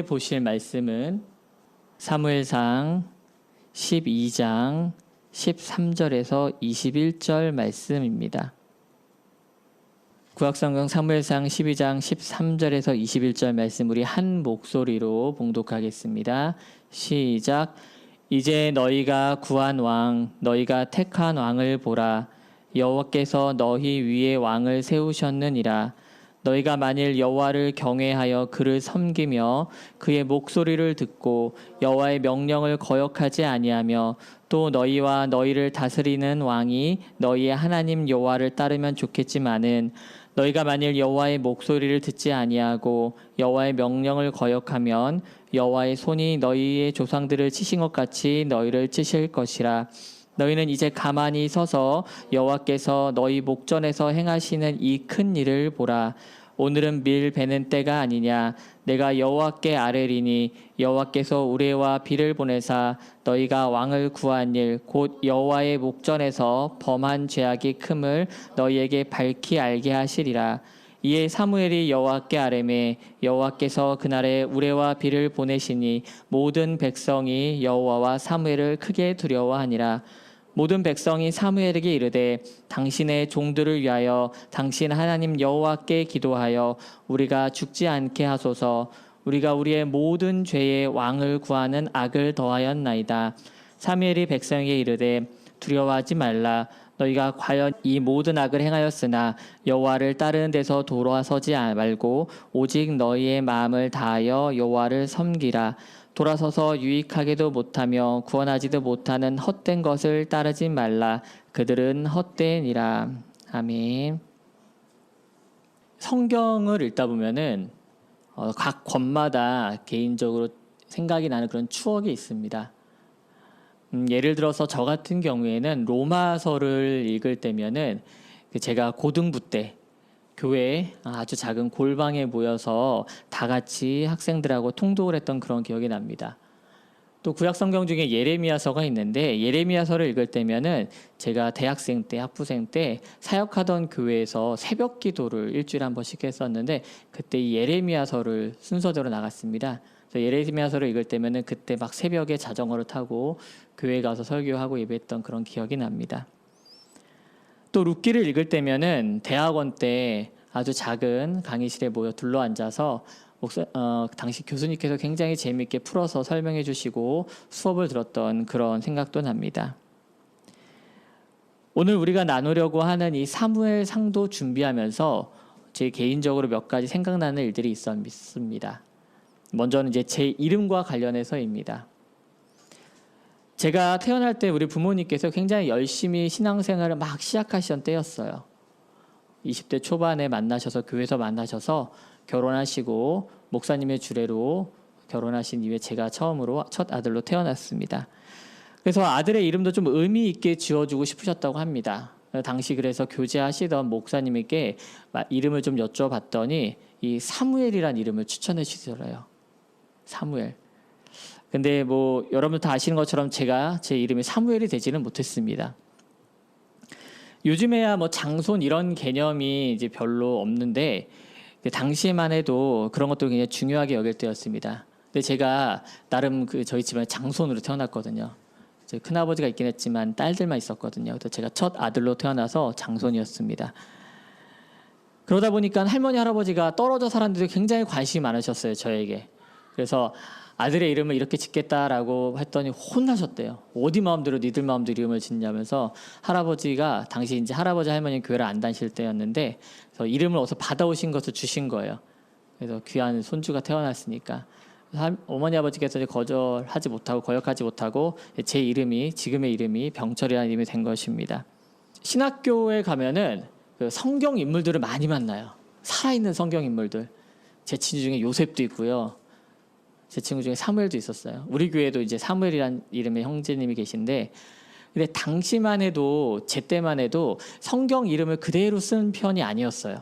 보실 말씀은 사무엘상 12장 13절에서 21절 말씀입니다. 구약성경 사무엘상 12장 13절에서 21절 말씀 우리 한 목소리로 봉독하겠습니다. 시작. 이제 너희가 구한 왕, 너희가 택한 왕을 보라. 여호와께서 너희 위에 왕을 세우셨느니라. 너희가 만일 여호와를 경외하여 그를 섬기며 그의 목소리를 듣고 여호와의 명령을 거역하지 아니하며 또 너희와 너희를 다스리는 왕이 너희의 하나님 여호와를 따르면 좋겠지만은 너희가 만일 여호와의 목소리를 듣지 아니하고 여호와의 명령을 거역하면 여호와의 손이 너희의 조상들을 치신 것 같이 너희를 치실 것이라. 너희는 이제 가만히 서서 여호와께서 너희 목전에서 행하시는 이 큰 일을 보라. 오늘은 밀 베는 때가 아니냐. 내가 여호와께 아뢰리니 여호와께서 우레와 비를 보내사 너희가 왕을 구한 일 곧 여호와의 목전에서 범한 죄악이 큼을 너희에게 밝히 알게 하시리라. 이에 사무엘이 여호와께 아뢰매 여호와께서 그날에 우레와 비를 보내시니 모든 백성이 여호와와 사무엘을 크게 두려워하니라. 모든 백성이 사무엘에게 이르되 당신의 종들을 위하여 당신 하나님 여호와께 기도하여 우리가 죽지 않게 하소서. 우리가 우리의 모든 죄에 왕을 구하는 악을 더하였나이다. 사무엘이 백성에게 이르되 두려워하지 말라. 너희가 과연 이 모든 악을 행하였으나 여호와를 따르는 데서 돌아서지 말고 오직 너희의 마음을 다하여 여호와를 섬기라. 돌아서서 유익하게도 못하며 구원하지도 못하는 헛된 것을 따르지 말라. 그들은 헛되니라. 아멘. 성경을 읽다 보면은 각 권마다 개인적으로 생각이 나는 그런 추억이 있습니다. 예를 들어서 저 같은 경우에는 로마서를 읽을 때면은 제가 고등부 때 교회에 아주 작은 골방에 모여서 다 같이 학생들하고 통독을 했던 그런 기억이 납니다. 또 구약성경 중에 예레미야서가 있는데 예레미야서를 읽을 때면은 제가 대학생 때 학부생 때 사역하던 교회에서 새벽 기도를 일주일에 한 번씩 했었는데 그때 이 예레미야서를 순서대로 나갔습니다. 그래서 예레미야서를 읽을 때면은 그때 막 새벽에 자전거를 타고 교회 가서 설교하고 예배했던 그런 기억이 납니다. 또 룻기를 읽을 때면은 대학원 때 아주 작은 강의실에 모여 둘러앉아서 당시 교수님께서 굉장히 재미있게 풀어서 설명해 주시고 수업을 들었던 그런 생각도 납니다. 오늘 우리가 나누려고 하는 이 사무엘 상도 준비하면서 제 개인적으로 몇 가지 생각나는 일들이 있습니다. 먼저는 이제 제 이름과 관련해서입니다. 제가 태어날 때 우리 부모님께서 굉장히 열심히 신앙생활을 막 시작하시던 때였어요. 20대 초반에 만나셔서 교회에서 만나셔서 결혼하시고 목사님의 주례로 결혼하신 이후에 제가 처음으로 첫 아들로 태어났습니다. 그래서 아들의 이름도 좀 의미 있게 지어주고 싶으셨다고 합니다. 당시 그래서 교제하시던 목사님에게 이름을 좀 여쭤봤더니 이 사무엘이라는 이름을 추천해 주시더래요. 사무엘. 근데 뭐 여러분 다 아시는 것처럼 제가 제 이름이 사무엘이 되지는 못했습니다. 요즘에야 뭐 장손 이런 개념이 이제 별로 없는데 당시에만 해도 그런 것도 굉장히 중요하게 여길 때였습니다. 근데 제가 나름 저희 집안에 장손으로 태어났거든요. 제 큰아버지가 있긴 했지만 딸들만 있었거든요. 그래서 제가 첫 아들로 태어나서 장손이었습니다. 그러다 보니까 할머니 할아버지가 떨어져 살았는데 굉장히 관심이 많으셨어요, 저에게. 그래서 아들의 이름을 이렇게 짓겠다라고 했더니 혼나셨대요. 어디 마음대로 니들 마음대로 이름을 짓냐면서 할아버지가 당시 이제 할아버지 할머니 교회를 안 다니실 때였는데 그래서 이름을 어디서 받아오신 것을 주신 거예요. 그래서 귀한 손주가 태어났으니까 어머니 아버지께서 거절하지 못하고 거역하지 못하고 제 이름이 지금의 이름이 병철이라는 이름이 된 것입니다. 신학교에 가면은 그 성경 인물들을 많이 만나요. 살아있는 성경 인물들. 제 친구 중에 요셉도 있고요. 제 친구 중에 사무엘도 있었어요. 우리 교회도 이제 사무엘이라는 이름의 형제님이 계신데 근데 당시만 해도 제 때만 해도 성경 이름을 그대로 쓴 편이 아니었어요.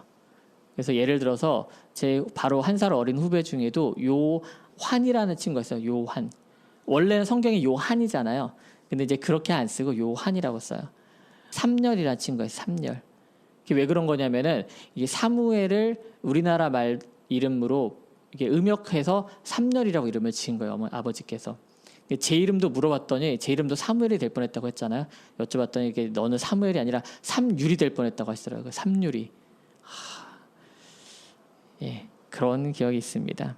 그래서 예를 들어서 제 바로 한 살 어린 후배 중에도 요한이라는 친구가 있어요. 요한. 원래는 성경이 요한이잖아요. 근데 이제 그렇게 안 쓰고 요한이라고 써요. 삼열이라는 친구가 있어요. 삼열. 이게 왜 그런 거냐면은 이게 사무엘을 우리나라 말 이름으로 이게 음역해서 삼열이라고 이름을 지은 거예요. 아버지께서. 제 이름도 물어봤더니 제 이름도 사무엘이 될 뻔했다고 했잖아요. 여쭤봤더니 이게 너는 사무엘이 아니라 삼율이 될 뻔했다고 하시더라고요. 삼율이. 예, 그런 기억이 있습니다.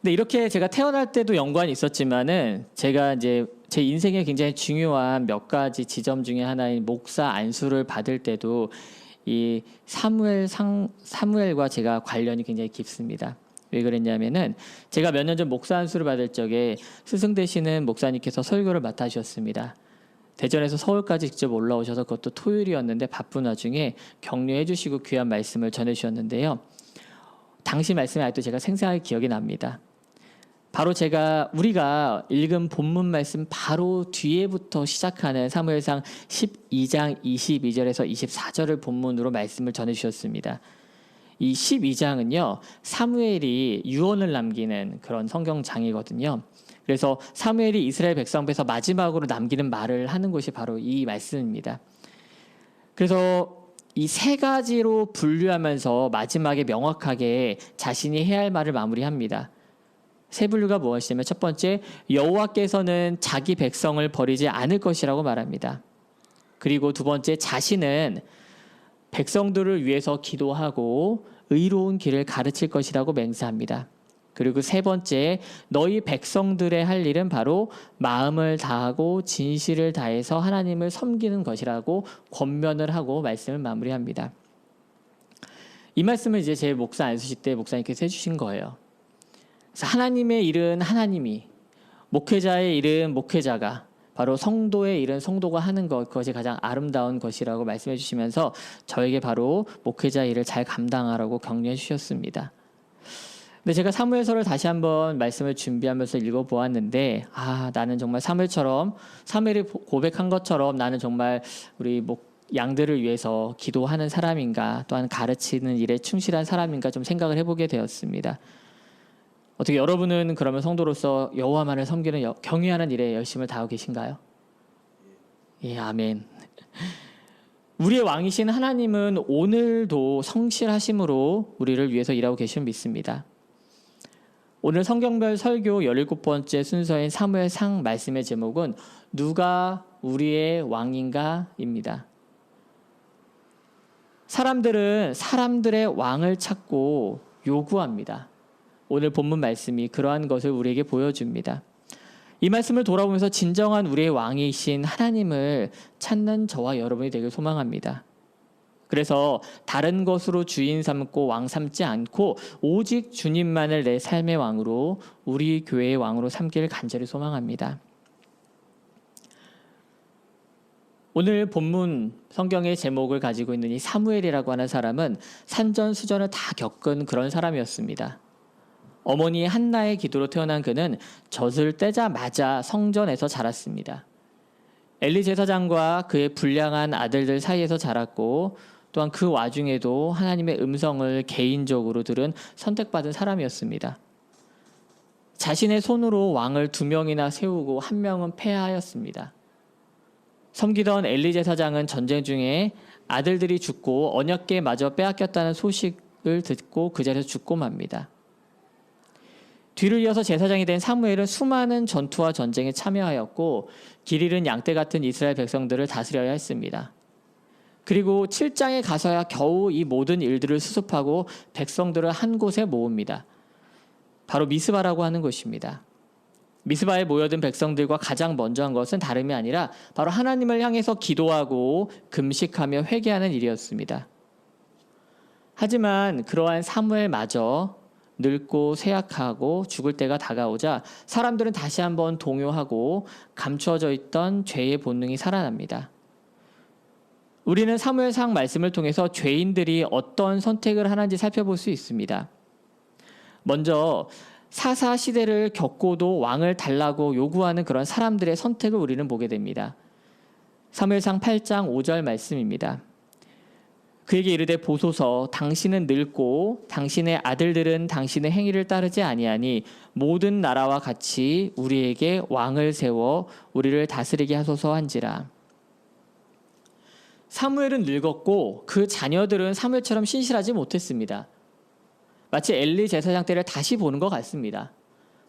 근데 이렇게 제가 태어날 때도 연관이 있었지만은 제가 이제 제 인생에 굉장히 중요한 몇 가지 지점 중에 하나인 목사 안수를 받을 때도 이 사무엘과 제가 관련이 굉장히 깊습니다. 왜 그랬냐면은 제가 몇 년 전 목사 안수를 받을 적에 스승 되시는 목사님께서 설교를 맡아주셨습니다. 대전에서 서울까지 직접 올라오셔서 그것도 토요일이었는데 바쁜 와중에 격려해 주시고 귀한 말씀을 전해 주셨는데요. 당시 말씀이 아직도 제가 생생하게 기억이 납니다. 바로 우리가 읽은 본문 말씀 바로 뒤에부터 시작하는 사무엘상 12장 22절에서 24절을 본문으로 말씀을 전해 주셨습니다. 이 12장은요, 사무엘이 유언을 남기는 그런 성경장이거든요. 그래서 사무엘이 이스라엘 백성 앞에서 마지막으로 남기는 말을 하는 것이 바로 이 말씀입니다. 그래서 이 세 가지로 분류하면서 마지막에 명확하게 자신이 해야 할 말을 마무리합니다. 세 분류가 무엇이냐면 첫 번째, 여호와께서는 자기 백성을 버리지 않을 것이라고 말합니다. 그리고 두 번째, 자신은 백성들을 위해서 기도하고 의로운 길을 가르칠 것이라고 맹세합니다. 그리고 세 번째, 너희 백성들의 할 일은 바로 마음을 다하고 진실을 다해서 하나님을 섬기는 것이라고 권면을 하고 말씀을 마무리합니다. 이 말씀을 이제 제 목사 안수시 때 목사님께서 해주신 거예요. 그래서 하나님의 일은 하나님이, 목회자의 일은 목회자가, 바로 성도의 일은 성도가 하는 것, 그것이 가장 아름다운 것이라고 말씀해 주시면서 저에게 바로 목회자 일을 잘 감당하라고 격려해 주셨습니다. 근데 제가 사무엘서를 다시 한번 말씀을 준비하면서 읽어보았는데, 나는 정말 사무엘이 고백한 것처럼 나는 정말 우리 양들을 위해서 기도하는 사람인가, 또한 가르치는 일에 충실한 사람인가 좀 생각을 해보게 되었습니다. 어떻게 여러분은 그러면 성도로서 여호와만을 섬기는 경외하는 일에 열심을 다하고 계신가요? 예, 아멘. 우리의 왕이신 하나님은 오늘도 성실하심으로 우리를 위해서 일하고 계심을 믿습니다. 오늘 성경별 설교 17번째 순서인 사무엘상 말씀의 제목은 누가 우리의 왕인가입니다. 사람들은 사람들의 왕을 찾고 요구합니다. 오늘 본문 말씀이 그러한 것을 우리에게 보여줍니다. 이 말씀을 돌아보면서 진정한 우리의 왕이신 하나님을 찾는 저와 여러분이 되길 소망합니다. 그래서 다른 것으로 주인 삼고 왕 삼지 않고 오직 주님만을 내 삶의 왕으로, 우리 교회의 왕으로 삼기를 간절히 소망합니다. 오늘 본문 성경의 제목을 가지고 있는 이 사무엘이라고 하는 사람은 산전수전을 다 겪은 그런 사람이었습니다. 어머니 한나의 기도로 태어난 그는 젖을 떼자마자 성전에서 자랐습니다. 엘리 제사장과 그의 불량한 아들들 사이에서 자랐고, 또한 그 와중에도 하나님의 음성을 개인적으로 들은 선택받은 사람이었습니다. 자신의 손으로 왕을 2명이나 세우고 1명은 폐하였습니다. 섬기던 엘리 제사장은 전쟁 중에 아들들이 죽고 언약궤마저 빼앗겼다는 소식을 듣고 그 자리에서 죽고 맙니다. 뒤를 이어서 제사장이 된 사무엘은 수많은 전투와 전쟁에 참여하였고 길 잃은 양떼 같은 이스라엘 백성들을 다스려야 했습니다. 그리고 7장에 가서야 겨우 이 모든 일들을 수습하고 백성들을 한 곳에 모읍니다. 바로 미스바라고 하는 곳입니다. 미스바에 모여든 백성들과 가장 먼저 한 것은 다름이 아니라 바로 하나님을 향해서 기도하고 금식하며 회개하는 일이었습니다. 하지만 그러한 사무엘마저 늙고 쇠약하고 죽을 때가 다가오자 사람들은 다시 한번 동요하고 감추어져 있던 죄의 본능이 살아납니다. 우리는 사무엘상 말씀을 통해서 죄인들이 어떤 선택을 하는지 살펴볼 수 있습니다. 먼저 사사 시대를 겪고도 왕을 달라고 요구하는 그런 사람들의 선택을 우리는 보게 됩니다. 사무엘상 8장 5절 말씀입니다. 그에게 이르되 보소서, 당신은 늙고 당신의 아들들은 당신의 행위를 따르지 아니하니 모든 나라와 같이 우리에게 왕을 세워 우리를 다스리게 하소서 한지라. 사무엘은 늙었고 그 자녀들은 사무엘처럼 신실하지 못했습니다. 마치 엘리 제사장 때를 다시 보는 것 같습니다.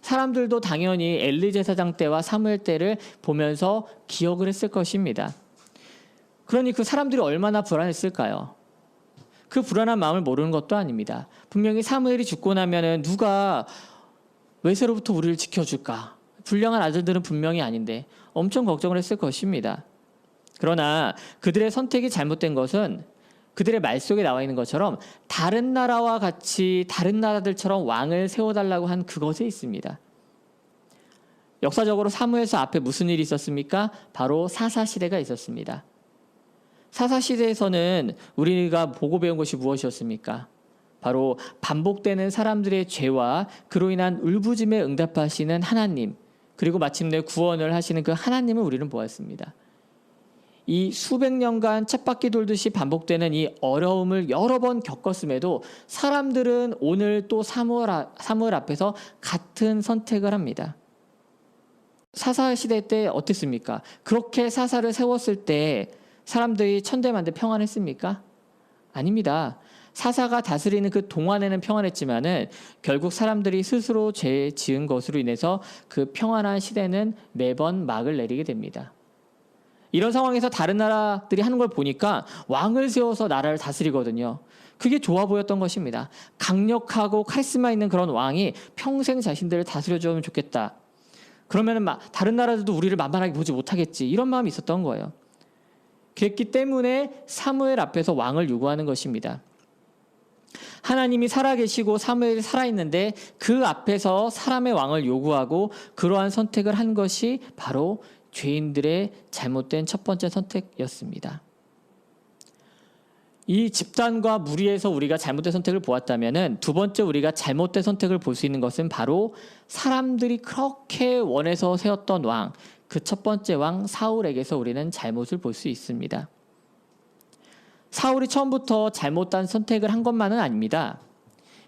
사람들도 당연히 엘리 제사장 때와 사무엘 때를 보면서 기억을 했을 것입니다. 그러니 그 사람들이 얼마나 불안했을까요? 그 불안한 마음을 모르는 것도 아닙니다. 분명히 사무엘이 죽고 나면은 누가 외세로부터 우리를 지켜줄까? 불량한 아들들은 분명히 아닌데 엄청 걱정을 했을 것입니다. 그러나 그들의 선택이 잘못된 것은 그들의 말 속에 나와 있는 것처럼 다른 나라와 같이 다른 나라들처럼 왕을 세워달라고 한 그것에 있습니다. 역사적으로 사무엘서 앞에 무슨 일이 있었습니까? 바로 사사시대가 있었습니다. 사사시대에서는 우리가 보고 배운 것이 무엇이었습니까? 바로 반복되는 사람들의 죄와 그로 인한 울부짖음에 응답하시는 하나님, 그리고 마침내 구원을 하시는 그 하나님을 우리는 보았습니다. 이 수백 년간 쳇바퀴 돌듯이 반복되는 이 어려움을 여러 번 겪었음에도 사람들은 오늘 또 사무엘 앞에서 같은 선택을 합니다. 사사시대 때 어땠습니까? 그렇게 사사를 세웠을 때 사람들이 천대만대 평안했습니까? 아닙니다. 사사가 다스리는 그 동안에는 평안했지만은 결국 사람들이 스스로 죄 지은 것으로 인해서 그 평안한 시대는 매번 막을 내리게 됩니다. 이런 상황에서 다른 나라들이 하는 걸 보니까 왕을 세워서 나라를 다스리거든요. 그게 좋아 보였던 것입니다. 강력하고 카리스마 있는 그런 왕이 평생 자신들을 다스려주면 좋겠다. 그러면은 다른 나라들도 우리를 만만하게 보지 못하겠지. 이런 마음이 있었던 거예요. 그랬기 때문에 사무엘 앞에서 왕을 요구하는 것입니다. 하나님이 살아계시고 사무엘이 살아있는데 그 앞에서 사람의 왕을 요구하고 그러한 선택을 한 것이 바로 죄인들의 잘못된 첫 번째 선택이었습니다. 이 집단과 무리에서 우리가 잘못된 선택을 보았다면 두 번째 우리가 잘못된 선택을 볼 수 있는 것은 바로 사람들이 그렇게 원해서 세웠던 왕, 그 첫 번째 왕 사울에게서 우리는 잘못을 볼 수 있습니다. 사울이 처음부터 잘못된 선택을 한 것만은 아닙니다.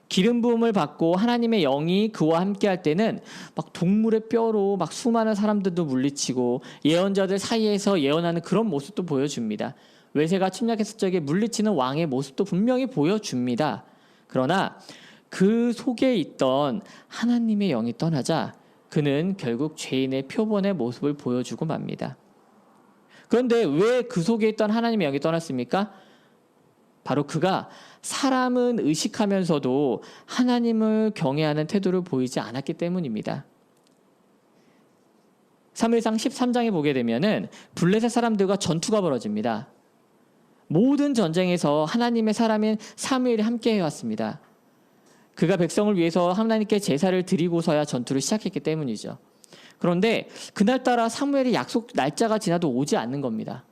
기름 부음을 받고 하나님의 영이 그와 함께 할 때는 막 동물의 뼈로 막 수많은 사람들도 물리치고 예언자들 사이에서 예언하는 그런 모습도 보여줍니다. 외세가 침략했을 적에 물리치는 왕의 모습도 분명히 보여줍니다. 그러나 그 속에 있던 하나님의 영이 떠나자 그는 결국 죄인의 표본의 모습을 보여주고 맙니다. 그런데 왜 그 속에 있던 하나님의 영이 떠났습니까? 바로 그가 사람은 의식하면서도 하나님을 경외하는 태도를 보이지 않았기 때문입니다. 사무엘상 13장에 보게 되면은 블레셋 사람들과 전투가 벌어집니다. 모든 전쟁에서 하나님의 사람인 사무엘이 함께 해왔습니다. 그가 백성을 위해서 하나님께 제사를 드리고서야 전투를 시작했기 때문이죠. 그런데 그날따라 사무엘이 약속 날짜가 지나도 오지 않는 겁니다.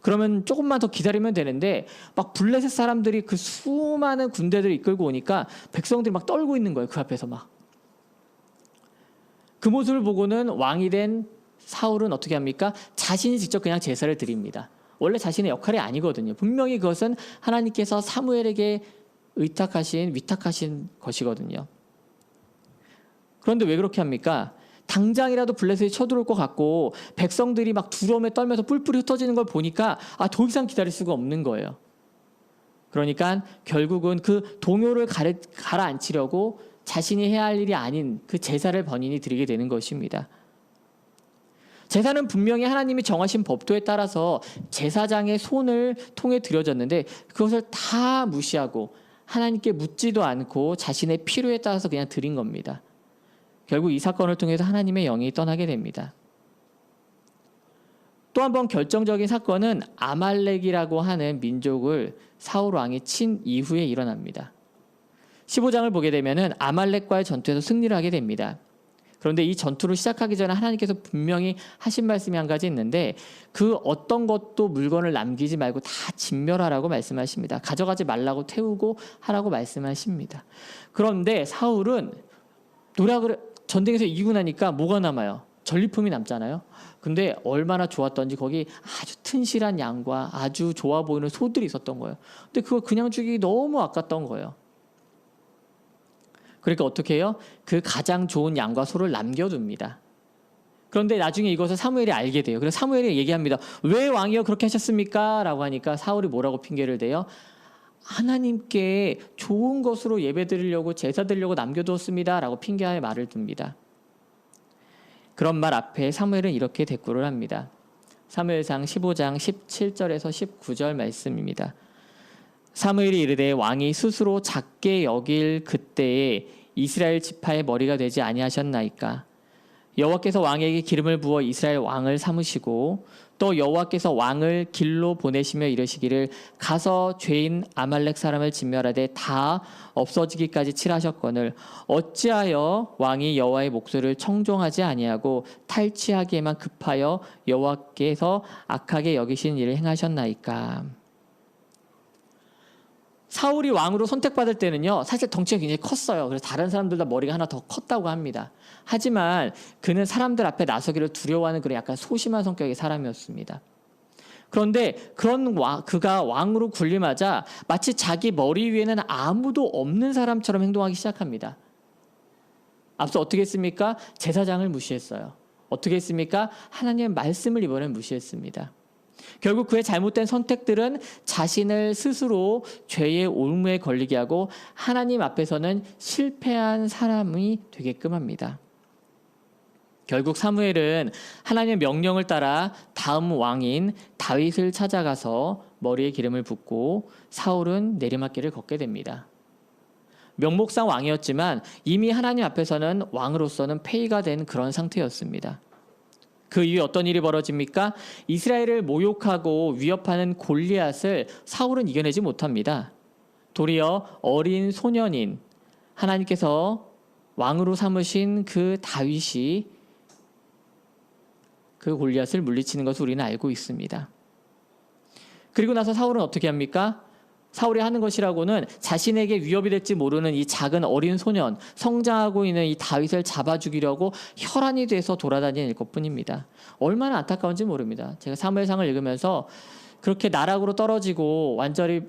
그러면 조금만 더 기다리면 되는데 막 블레셋 사람들이 그 수많은 군대들을 이끌고 오니까 백성들이 막 떨고 있는 거예요. 그 앞에서 막. 그 모습을 보고는 왕이 된 사울은 어떻게 합니까? 자신이 직접 그냥 제사를 드립니다. 원래 자신의 역할이 아니거든요. 분명히 그것은 하나님께서 사무엘에게 위탁하신 것이거든요. 그런데 왜 그렇게 합니까? 당장이라도 블레셋이 쳐들어올 것 같고 백성들이 막 두려움에 떨면서 뿔뿔이 흩어지는 걸 보니까 더 이상 기다릴 수가 없는 거예요. 그러니까 결국은 그 동요를 가라앉히려고 자신이 해야 할 일이 아닌 그 제사를 본인이 드리게 되는 것입니다. 제사는 분명히 하나님이 정하신 법도에 따라서 제사장의 손을 통해 드려졌는데 그것을 다 무시하고 하나님께 묻지도 않고 자신의 필요에 따라서 그냥 드린 겁니다. 결국 이 사건을 통해서 하나님의 영이 떠나게 됩니다. 또 한 번 결정적인 사건은 아말렉이라고 하는 민족을 사울 왕이 친 이후에 일어납니다. 15장을 보게 되면 아말렉과의 전투에서 승리를 하게 됩니다. 그런데 이 전투를 시작하기 전에 하나님께서 분명히 하신 말씀이 한 가지 있는데 그 어떤 것도 물건을 남기지 말고 다 진멸하라고 말씀하십니다. 가져가지 말라고 태우고 하라고 말씀하십니다. 그런데 사울은 전쟁에서 이기고 나니까 뭐가 남아요? 전리품이 남잖아요. 근데 얼마나 좋았던지 거기 아주 튼실한 양과 아주 좋아 보이는 소들이 있었던 거예요. 근데 그거 그냥 주기 너무 아깝던 거예요. 그러니까 어떻게 해요? 그 가장 좋은 양과 소를 남겨둡니다. 그런데 나중에 이것을 사무엘이 알게 돼요. 그래서 사무엘이 얘기합니다. 왜 왕이요 그렇게 하셨습니까? 라고 하니까 사울이 뭐라고 핑계를 대요? 하나님께 좋은 것으로 예배드리려고 제사 드리려고 남겨두었습니다 라고 핑계하여 말을 듭니다. 그런 말 앞에 사무엘은 이렇게 대꾸를 합니다. 사무엘상 15장 17절에서 19절 말씀입니다. 사무엘이 이르되 왕이 스스로 작게 여길 그때에 이스라엘 지파의 머리가 되지 아니하셨나이까. 여호와께서 왕에게 기름을 부어 이스라엘 왕을 삼으시고 또 여호와께서 왕을 길로 보내시며 이르시기를 가서 죄인 아말렉 사람을 진멸하되 다 없어지기까지 칠하셨거늘 어찌하여 왕이 여호와의 목소리를 청종하지 아니하고 탈취하기에만 급하여 여호와께서 악하게 여기신 일을 행하셨나이까. 사울이 왕으로 선택받을 때는요, 사실 덩치가 굉장히 컸어요. 그래서 다른 사람들보다 머리가 하나 더 컸다고 합니다. 하지만 그는 사람들 앞에 나서기를 두려워하는 그런 약간 소심한 성격의 사람이었습니다. 그런데 그가 왕으로 군림하자 마치 자기 머리 위에는 아무도 없는 사람처럼 행동하기 시작합니다. 앞서 어떻게 했습니까? 제사장을 무시했어요. 어떻게 했습니까? 하나님의 말씀을 이번엔 무시했습니다. 결국 그의 잘못된 선택들은 자신을 스스로 죄의 올무에 걸리게 하고 하나님 앞에서는 실패한 사람이 되게끔 합니다. 결국 사무엘은 하나님의 명령을 따라 다음 왕인 다윗을 찾아가서 머리에 기름을 붓고 사울은 내리막길을 걷게 됩니다. 명목상 왕이었지만 이미 하나님 앞에서는 왕으로서는 폐위가 된 그런 상태였습니다. 그 이후에 어떤 일이 벌어집니까? 이스라엘을 모욕하고 위협하는 골리앗을 사울은 이겨내지 못합니다. 도리어 어린 소년인 하나님께서 왕으로 삼으신 그 다윗이 그 골리앗을 물리치는 것을 우리는 알고 있습니다. 그리고 나서 사울은 어떻게 합니까? 사울이 하는 것이라고는 자신에게 위협이 될지 모르는 이 작은 어린 소년, 성장하고 있는 이 다윗을 잡아 죽이려고 혈안이 돼서 돌아다니는 것뿐입니다. 얼마나 안타까운지 모릅니다. 제가 사무엘상을 읽으면서 그렇게 나락으로 떨어지고 완전히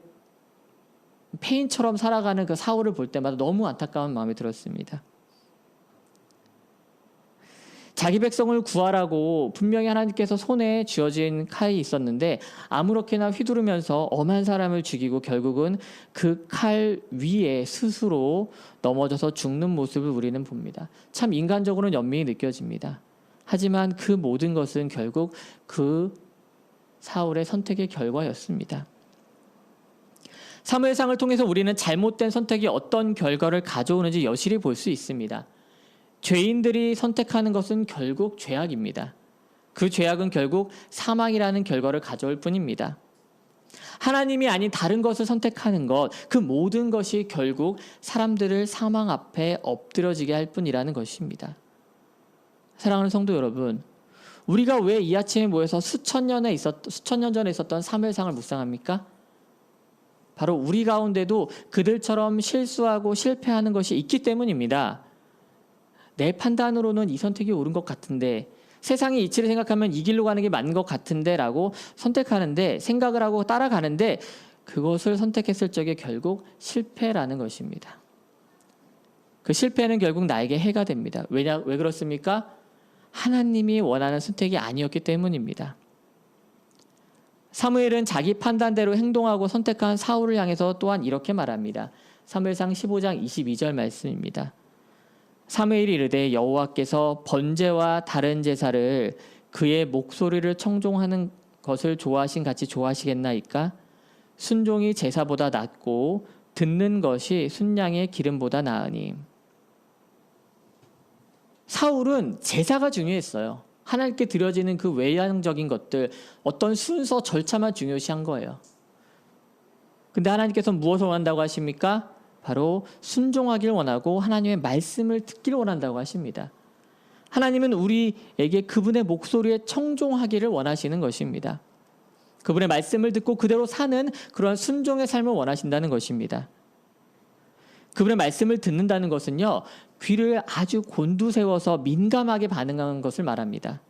폐인처럼 살아가는 그 사울을 볼 때마다 너무 안타까운 마음이 들었습니다. 자기 백성을 구하라고 분명히 하나님께서 손에 쥐어진 칼이 있었는데 아무렇게나 휘두르면서 엄한 사람을 죽이고 결국은 그 칼 위에 스스로 넘어져서 죽는 모습을 우리는 봅니다. 참 인간적으로는 연민이 느껴집니다. 하지만 그 모든 것은 결국 그 사울의 선택의 결과였습니다. 사무엘상을 통해서 우리는 잘못된 선택이 어떤 결과를 가져오는지 여실히 볼 수 있습니다. 죄인들이 선택하는 것은 결국 죄악입니다. 그 죄악은 결국 사망이라는 결과를 가져올 뿐입니다. 하나님이 아닌 다른 것을 선택하는 것, 그 모든 것이 결국 사람들을 사망 앞에 엎드려지게 할 뿐이라는 것입니다. 사랑하는 성도 여러분, 우리가 왜 이 아침에 모여서 수천 년 전에 있었던 사무엘상을 묵상합니까? 바로 우리 가운데도 그들처럼 실수하고 실패하는 것이 있기 때문입니다. 내 판단으로는 이 선택이 옳은 것 같은데, 세상의 이치를 생각하면 이 길로 가는 게 맞는 것 같은데 라고 선택하는데, 생각을 하고 따라가는데 그것을 선택했을 적에 결국 실패라는 것입니다. 그 실패는 결국 나에게 해가 됩니다. 왜 그렇습니까? 하나님이 원하는 선택이 아니었기 때문입니다. 사무엘은 자기 판단대로 행동하고 선택한 사울을 향해서 또한 이렇게 말합니다. 사무엘상 15장 22절 말씀입니다. 사무엘이 이르되 여호와께서 번제와 다른 제사를 그의 목소리를 청종하는 것을 좋아하신 같이 좋아하시겠나이까? 순종이 제사보다 낫고 듣는 것이 순양의 기름보다 나으니. 사울은 제사가 중요했어요. 하나님께 드려지는 그 외향적인 것들, 어떤 순서 절차만 중요시한 거예요. 근데 하나님께서 무엇을 원한다고 하십니까? 바로 순종하기를 원하고 하나님의 말씀을 듣기를 원한다고 하십니다. 하나님은 우리에게 그분의 목소리에 청종하기를 원하시는 것입니다. 그분의 말씀을 듣고 그대로 사는 그런 순종의 삶을 원하신다는 것입니다. 그분의 말씀을 듣는다는 것은요, 귀를 아주 곤두세워서 민감하게 반응하는 것을 말합니다.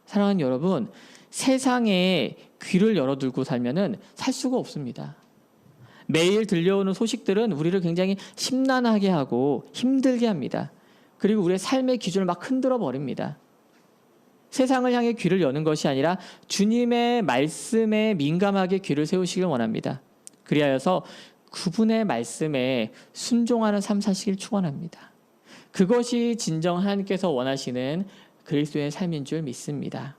사랑하는 여러분, 세상에 귀를 열어두고 살면은 살 수가 없습니다. 매일 들려오는 소식들은 우리를 굉장히 심란하게 하고 힘들게 합니다. 그리고 우리의 삶의 기준을 막 흔들어 버립니다. 세상을 향해 귀를 여는 것이 아니라 주님의 말씀에 민감하게 귀를 세우시길 원합니다. 그리하여서 그분의 말씀에 순종하는 삶 사시길 축원합니다. 그것이 진정 하나님께서 원하시는 그리스도의 삶인 줄 믿습니다.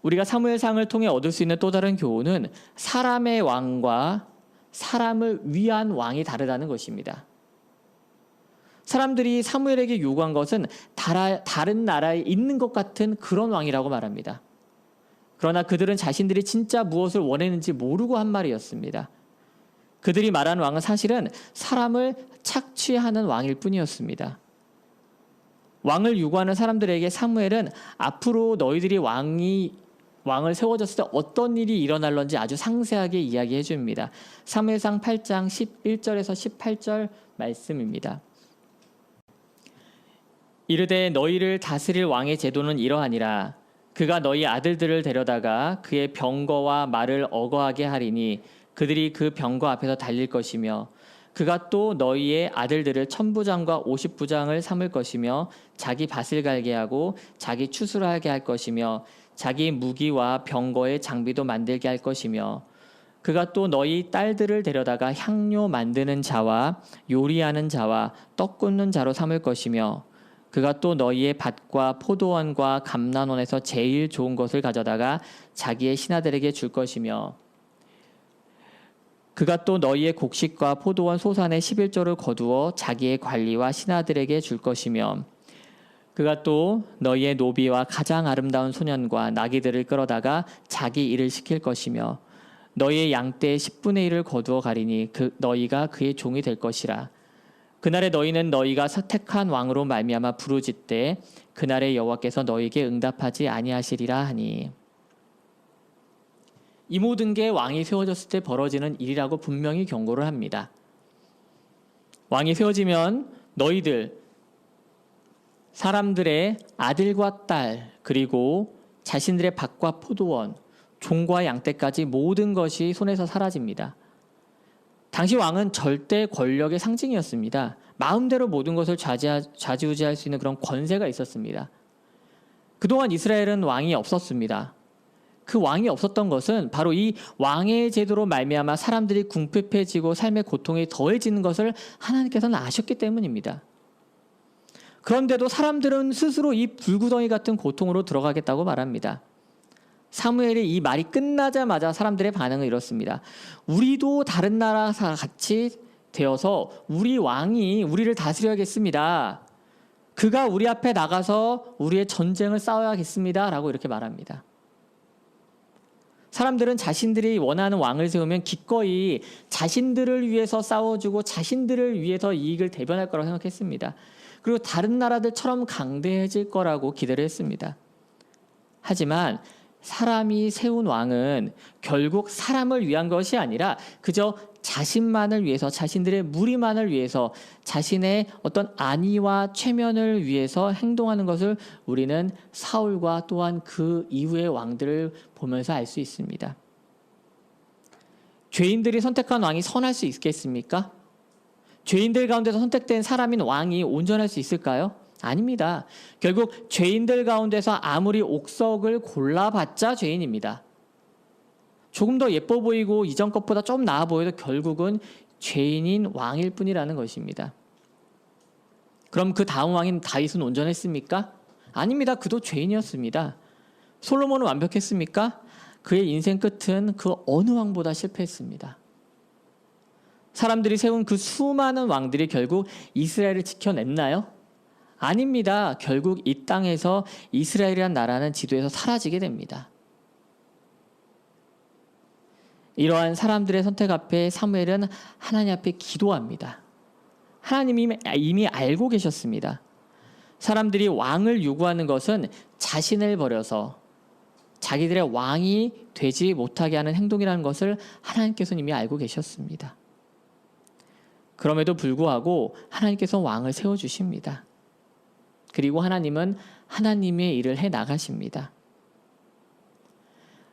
우리가 사무엘상을 통해 얻을 수 있는 또 다른 교훈은 사람의 왕과 사람을 위한 왕이 다르다는 것입니다. 사람들이 사무엘에게 요구한 것은 다른 나라에 있는 것 같은 그런 왕이라고 말합니다. 그러나 그들은 자신들이 진짜 무엇을 원했는지 모르고 한 말이었습니다. 그들이 말한 왕은 사실은 사람을 착취하는 왕일 뿐이었습니다. 왕을 요구하는 사람들에게 사무엘은 앞으로 너희들이 왕을 세워졌을 때 어떤 일이 일어날런지 아주 상세하게 이야기해 줍니다. 사무엘상 8장 11절에서 18절 말씀입니다. 이르되 너희를 다스릴 왕의 제도는 이러하니라. 그가 너희 아들들을 데려다가 그의 병거와 말을 어거하게 하리니 그들이 그 병거 앞에서 달릴 것이며 그가 또 너희의 아들들을 1000부장과 50부장을 삼을 것이며 자기 밭을 갈게 하고 자기 추수를 하게 할 것이며 자기 무기와 병거의 장비도 만들게 할 것이며 그가 또 너희 딸들을 데려다가 향료 만드는 자와 요리하는 자와 떡 굽는 자로 삼을 것이며 그가 또 너희의 밭과 포도원과 감난원에서 제일 좋은 것을 가져다가 자기의 신하들에게 줄 것이며 그가 또 너희의 곡식과 포도원 소산의 11조를 거두어 자기의 관리와 신하들에게 줄 것이며 그가 또 너희의 노비와 가장 아름다운 소년과 나귀들을 끌어다가 자기 일을 시킬 것이며 너희의 양떼의 10분의 1을 거두어 가리니 너희가 그의 종이 될 것이라. 그날에 너희는 너희가 택한 왕으로 말미암아 부르짖되 그날에 여호와께서 너희에게 응답하지 아니하시리라 하니. 이 모든 게 왕이 세워졌을 때 벌어지는 일이라고 분명히 경고를 합니다. 왕이 세워지면 너희들 사람들의 아들과 딸 그리고 자신들의 밭과 포도원 종과 양떼까지 모든 것이 손에서 사라집니다. 당시 왕은 절대 권력의 상징이었습니다. 마음대로 모든 것을 좌지우지할 수 있는 그런 권세가 있었습니다. 그동안 이스라엘은 왕이 없었습니다. 그 왕이 없었던 것은 바로 이 왕의 제도로 말미암아 사람들이 궁핍해지고 삶의 고통이 더해지는 것을 하나님께서는 아셨기 때문입니다. 그런데도 사람들은 스스로 이 불구덩이 같은 고통으로 들어가겠다고 말합니다. 사무엘이 이 말이 끝나자마자 사람들의 반응은 이렇습니다. 우리도 다른 나라와 같이 되어서 우리 왕이 우리를 다스려야겠습니다. 그가 우리 앞에 나가서 우리의 전쟁을 싸워야겠습니다. 라고 이렇게 말합니다. 사람들은 자신들이 원하는 왕을 세우면 기꺼이 자신들을 위해서 싸워주고 자신들을 위해서 이익을 대변할 거라고 생각했습니다. 그리고 다른 나라들처럼 강대해질 거라고 기대를 했습니다. 하지만 사람이 세운 왕은 결국 사람을 위한 것이 아니라 그저 자신만을 위해서 자신들의 무리만을 위해서 자신의 어떤 안위와 체면을 위해서 행동하는 것을 우리는 사울과 또한 그 이후의 왕들을 보면서 알 수 있습니다. 죄인들이 선택한 왕이 선할 수 있겠습니까? 죄인들 가운데서 선택된 사람인 왕이 온전할 수 있을까요? 아닙니다. 결국 죄인들 가운데서 아무리 옥석을 골라봤자 죄인입니다. 조금 더 예뻐 보이고 이전 것보다 좀 나아 보여도 결국은 죄인인 왕일 뿐이라는 것입니다. 그럼 그 다음 왕인 다윗은 온전했습니까? 아닙니다. 그도 죄인이었습니다. 솔로몬은 완벽했습니까? 그의 인생 끝은 그 어느 왕보다 실패했습니다. 사람들이 세운 그 수많은 왕들이 결국 이스라엘을 지켜냈나요? 아닙니다. 결국 이 땅에서 이스라엘이란 나라는 지도에서 사라지게 됩니다. 이러한 사람들의 선택 앞에 사무엘은 하나님 앞에 기도합니다. 하나님이 이미 알고 계셨습니다. 사람들이 왕을 요구하는 것은 자신을 버려서 자기들의 왕이 되지 못하게 하는 행동이라는 것을 하나님께서는 이미 알고 계셨습니다. 그럼에도 불구하고 하나님께서 왕을 세워주십니다. 그리고 하나님은 하나님의 일을 해 나가십니다.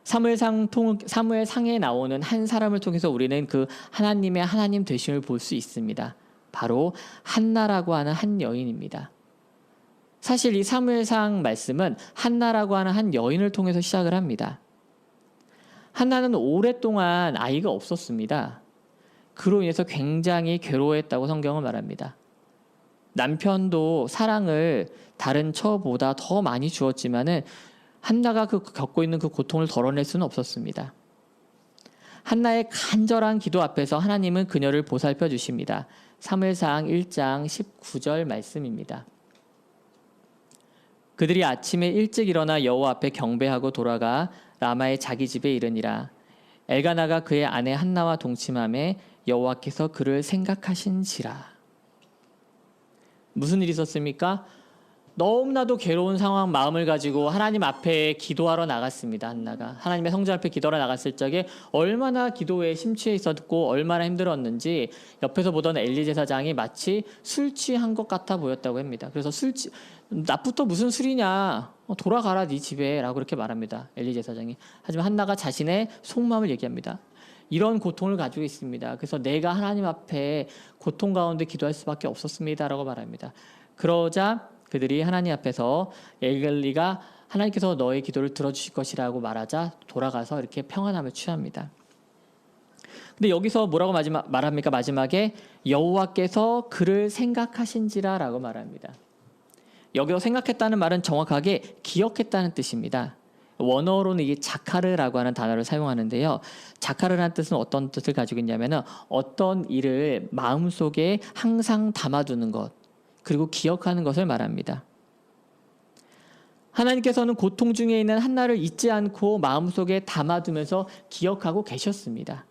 사무엘상에 나오는 한 사람을 통해서 우리는 그 하나님의 하나님 되심을 볼 수 있습니다. 바로 한나라고 하는 한 여인입니다. 사실 이 사무엘상 말씀은 한나라고 하는 한 여인을 통해서 시작을 합니다. 한나는 오랫동안 아이가 없었습니다. 그로 인해서 굉장히 괴로워했다고 성경은 말합니다. 남편도 사랑을 다른 처보다 더 많이 주었지만은 한나가 겪고 있는 그 고통을 덜어낼 수는 없었습니다. 한나의 간절한 기도 앞에서 하나님은 그녀를 보살펴 주십니다. 사무엘상 1장 19절 말씀입니다. 그들이 아침에 일찍 일어나 여호와 앞에 경배하고 돌아가 라마의 자기 집에 이르니라. 엘가나가 그의 아내 한나와 동침하매 여호와께서 그를 생각하신지라. 무슨 일이 있었습니까? 너무나도 괴로운 상황 마음을 가지고 하나님 앞에 기도하러 나갔습니다. 한나가 하나님의 성전 앞에 기도하러 나갔을 적에 얼마나 기도에 심취해 있었고 얼마나 힘들었는지 옆에서 보던 엘리 제사장이 마치 술 취한 것 같아 보였다고 합니다. 그래서 낮부터 무슨 술이냐, 돌아가라 네 집에 라고 그렇게 말합니다. 엘리 제사장이. 하지만 한나가 자신의 속마음을 얘기합니다. 이런 고통을 가지고 있습니다. 그래서 내가 하나님 앞에 고통 가운데 기도할 수밖에 없었습니다 라고 말합니다. 그러자 그들이 하나님 앞에서 엘리가 하나님께서 너의 기도를 들어주실 것이라고 말하자 돌아가서 이렇게 평안함을 취합니다. 근데 여기서 뭐라고 말합니까? 마지막에 여호와께서 그를 생각하신지라 라고 말합니다. 여기서 생각했다는 말은 정확하게 기억했다는 뜻입니다. 원어로는 이게 자카르라고 하는 단어를 사용하는데요. 자카르라는 뜻은 어떤 뜻을 가지고 있냐면 어떤 일을 마음속에 항상 담아두는 것, 그리고 기억하는 것을 말합니다. 하나님께서는 고통 중에 있는 한나를 잊지 않고 마음속에 담아두면서 기억하고 계셨습니다.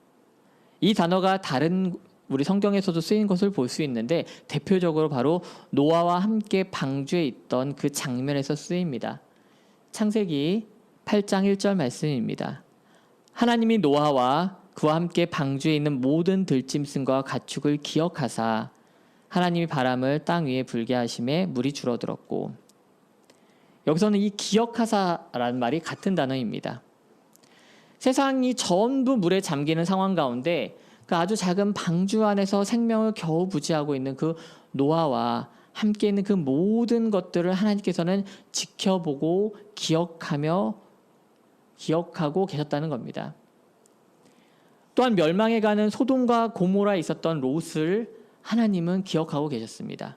이 단어가 다른 우리 성경에서도 쓰인 것을 볼 수 있는데 대표적으로 바로 노아와 함께 방주에 있던 그 장면에서 쓰입니다. 창세기 8장 1절 말씀입니다. 하나님이 노아와 그와 함께 방주에 있는 모든 들짐승과 가축을 기억하사 하나님이 바람을 땅 위에 불게 하심에 물이 줄어들었고, 여기서는 이 기억하사라는 말이 같은 단어입니다. 세상이 전부 물에 잠기는 상황 가운데 그 아주 작은 방주 안에서 생명을 겨우 부지하고 있는 그 노아와 함께 있는 그 모든 것들을 하나님께서는 지켜보고 기억하고 계셨다는 겁니다. 또한 멸망해 가는 소돔과 고모라에 있었던 롯을 하나님은 기억하고 계셨습니다.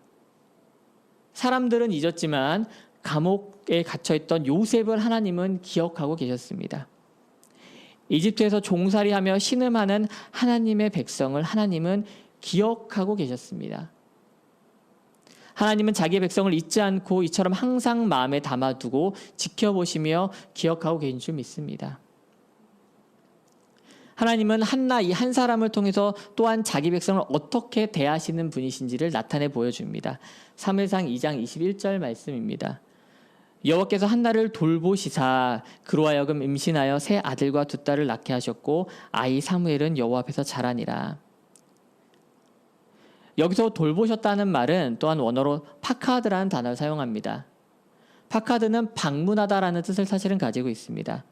사람들은 잊었지만 감옥에 갇혀있던 요셉을 하나님은 기억하고 계셨습니다. 이집트에서 종살이하며 신음하는 하나님의 백성을 하나님은 기억하고 계셨습니다. 하나님은 자기의 백성을 잊지 않고 이처럼 항상 마음에 담아두고 지켜보시며 기억하고 계신 줄 믿습니다. 하나님은 한나 이 한 사람을 통해서 또한 자기 백성을 어떻게 대하시는 분이신지를 나타내 보여줍니다. 사무엘상 2장 21절 말씀입니다. 여호와께서 한나를 돌보시사 그로 하여금 임신하여 세 아들과 두 딸을 낳게 하셨고 아이 사무엘은 여호와 앞에서 자라니라. 여기서 돌보셨다는 말은 또한 원어로 파카드라는 단어를 사용합니다. 파카드는 방문하다라는 뜻을 사실은 가지고 있습니다.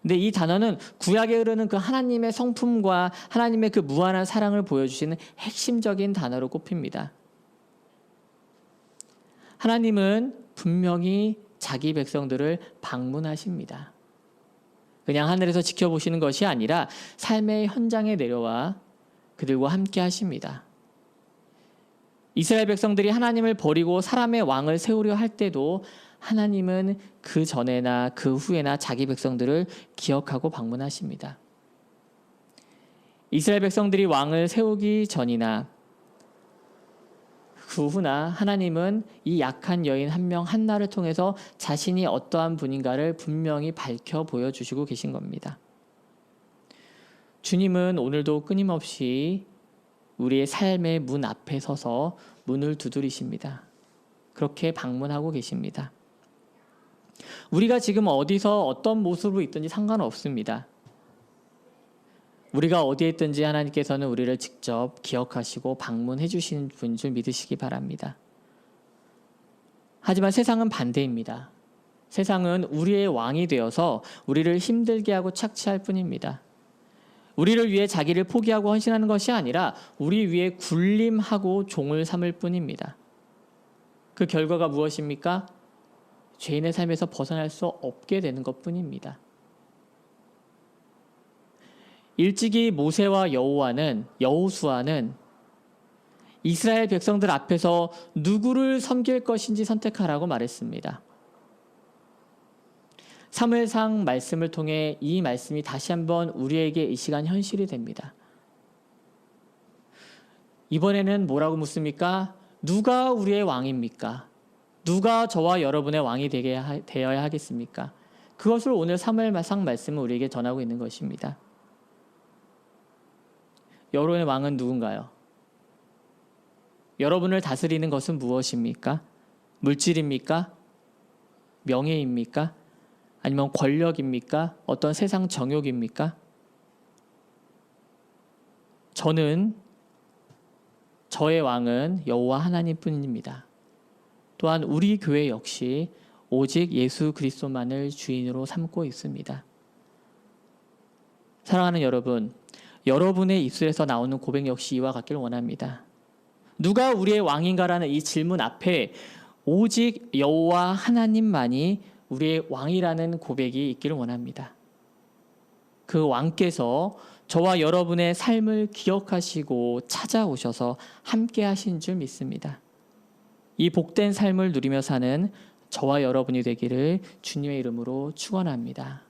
근데 이 단어는 구약에 흐르는 그 하나님의 성품과 하나님의 그 무한한 사랑을 보여주시는 핵심적인 단어로 꼽힙니다. 하나님은 분명히 자기 백성들을 방문하십니다. 그냥 하늘에서 지켜보시는 것이 아니라 삶의 현장에 내려와 그들과 함께 하십니다. 이스라엘 백성들이 하나님을 버리고 사람의 왕을 세우려 할 때도 하나님은 그 전에나 그 후에나 자기 백성들을 기억하고 방문하십니다. 이스라엘 백성들이 왕을 세우기 전이나 그 후나 하나님은 이 약한 여인 한 명 한나를 통해서 자신이 어떠한 분인가를 분명히 밝혀 보여주시고 계신 겁니다. 주님은 오늘도 끊임없이 우리의 삶의 문 앞에 서서 문을 두드리십니다. 그렇게 방문하고 계십니다. 우리가 지금 어디서 어떤 모습으로 있든지 상관없습니다. 우리가 어디에 있든지 하나님께서는 우리를 직접 기억하시고 방문해 주시는 분인 줄 믿으시기 바랍니다. 하지만 세상은 반대입니다. 세상은 우리의 왕이 되어서 우리를 힘들게 하고 착취할 뿐입니다. 우리를 위해 자기를 포기하고 헌신하는 것이 아니라 우리 위해 군림하고 종을 삼을 뿐입니다. 그 결과가 무엇입니까? 죄인의 삶에서 벗어날 수 없게 되는 것뿐입니다. 일찍이 모세와 여호수아는 이스라엘 백성들 앞에서 누구를 섬길 것인지 선택하라고 말했습니다. 사무엘상 말씀을 통해 이 말씀이 다시 한번 우리에게 이 시간 현실이 됩니다. 이번에는 뭐라고 묻습니까? 누가 우리의 왕입니까? 누가 저와 여러분의 왕이 되어야 하겠습니까? 그것을 오늘 사무엘상 말씀은 우리에게 전하고 있는 것입니다. 여러분의 왕은 누군가요? 여러분을 다스리는 것은 무엇입니까? 물질입니까? 명예입니까? 아니면 권력입니까? 어떤 세상 정욕입니까? 저의 왕은 여호와 하나님뿐입니다. 또한 우리 교회 역시 오직 예수 그리스도만을 주인으로 삼고 있습니다. 사랑하는 여러분, 여러분의 입술에서 나오는 고백 역시 이와 같기를 원합니다. 누가 우리의 왕인가라는 이 질문 앞에 오직 여호와 하나님만이 우리의 왕이라는 고백이 있기를 원합니다. 그 왕께서 저와 여러분의 삶을 기억하시고 찾아오셔서 함께 하신 줄 믿습니다. 이 복된 삶을 누리며 사는 저와 여러분이 되기를 주님의 이름으로 축원합니다.